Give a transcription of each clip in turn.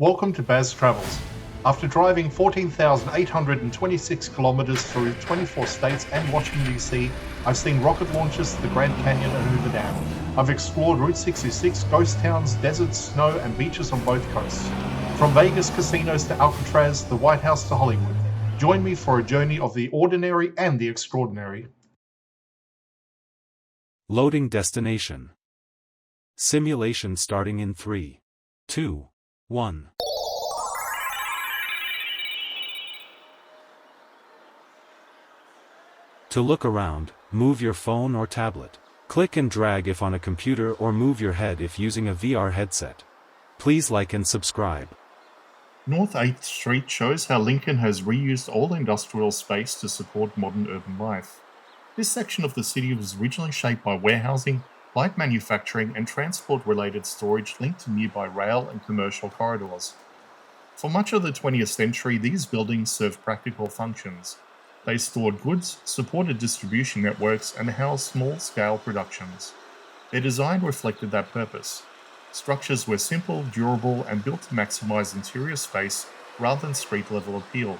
Welcome to Baz Travels. After driving 14,826 kilometers through 24 states and Washington, D.C., I've seen rocket launches to the Grand Canyon and Hoover Dam. I've explored Route 66, ghost towns, deserts, snow, and beaches on both coasts. From Vegas casinos to Alcatraz, the White House to Hollywood. Join me for a journey of the ordinary and the extraordinary. Loading destination. Simulation starting in 3, 2, 1. To look around, move your phone or tablet. Click and drag if on a computer or move your head if using a VR headset. Please like and subscribe. North 8th Street shows how Lincoln has reused old industrial space to support modern urban life. This section of the city was originally shaped by warehousing, light manufacturing, and transport-related storage linked to nearby rail and commercial corridors. For much of the 20th century, these buildings served practical functions. They stored goods, supported distribution networks, and housed small-scale productions. Their design reflected that purpose. Structures were simple, durable, and built to maximize interior space rather than street-level appeal.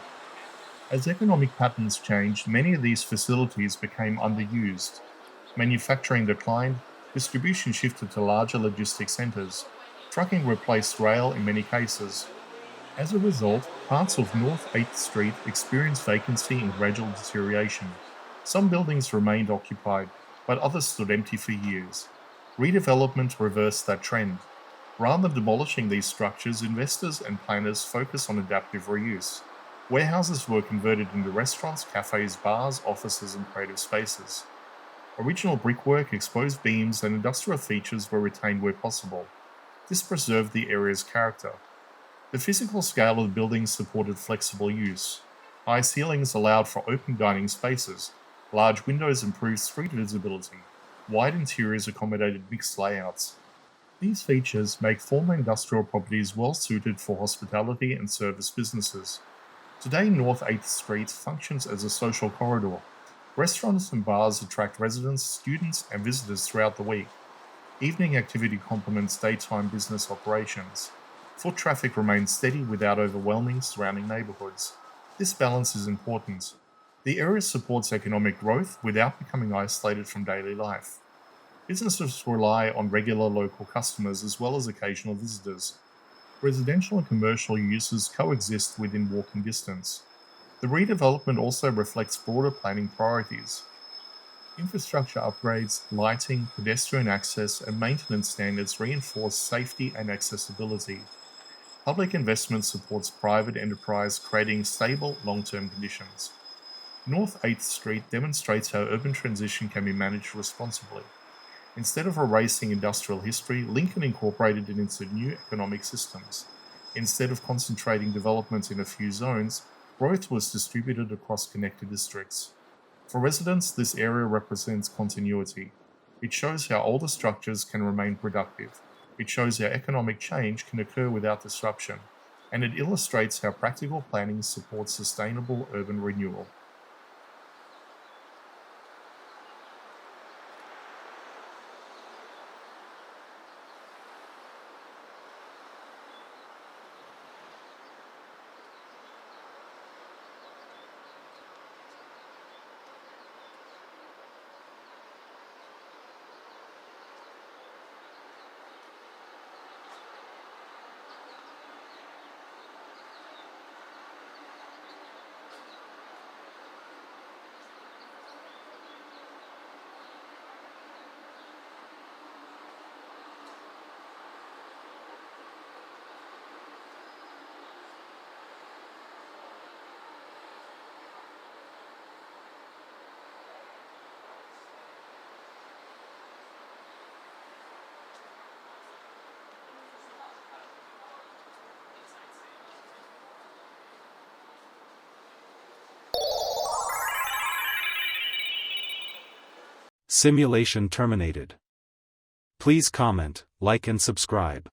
As economic patterns changed, many of these facilities became underused. Manufacturing declined, distribution shifted to larger logistics centers. Trucking replaced rail in many cases. As a result, parts of North 8th Street experienced vacancy and gradual deterioration. Some buildings remained occupied, but others stood empty for years. Redevelopment reversed that trend. Rather than demolishing these structures, investors and planners focused on adaptive reuse. Warehouses were converted into restaurants, cafes, bars, offices, and creative spaces. Original brickwork, exposed beams, and industrial features were retained where possible. This preserved the area's character. The physical scale of the buildings supported flexible use. High ceilings allowed for open dining spaces. Large windows improved street visibility. Wide interiors accommodated mixed layouts. These features make former industrial properties well suited for hospitality and service businesses. Today, North 8th Street functions as a social corridor. Restaurants and bars attract residents, students, and visitors throughout the week. Evening activity complements daytime business operations. Foot traffic remains steady without overwhelming surrounding neighborhoods. This balance is important. The area supports economic growth without becoming isolated from daily life. Businesses rely on regular local customers as well as occasional visitors. Residential and commercial uses coexist within walking distance. The redevelopment also reflects broader planning priorities. Infrastructure upgrades, lighting, pedestrian access, and maintenance standards reinforce safety and accessibility. Public investment supports private enterprise, creating stable, long-term conditions. North 8th Street demonstrates how urban transition can be managed responsibly. Instead of erasing industrial history, Lincoln incorporated it into new economic systems. Instead of concentrating development in a few zones, growth was distributed across connected districts. For residents, this area represents continuity. It shows how older structures can remain productive. It shows how economic change can occur without disruption. And it illustrates how practical planning supports sustainable urban renewal. Simulation terminated. Please comment, like and subscribe.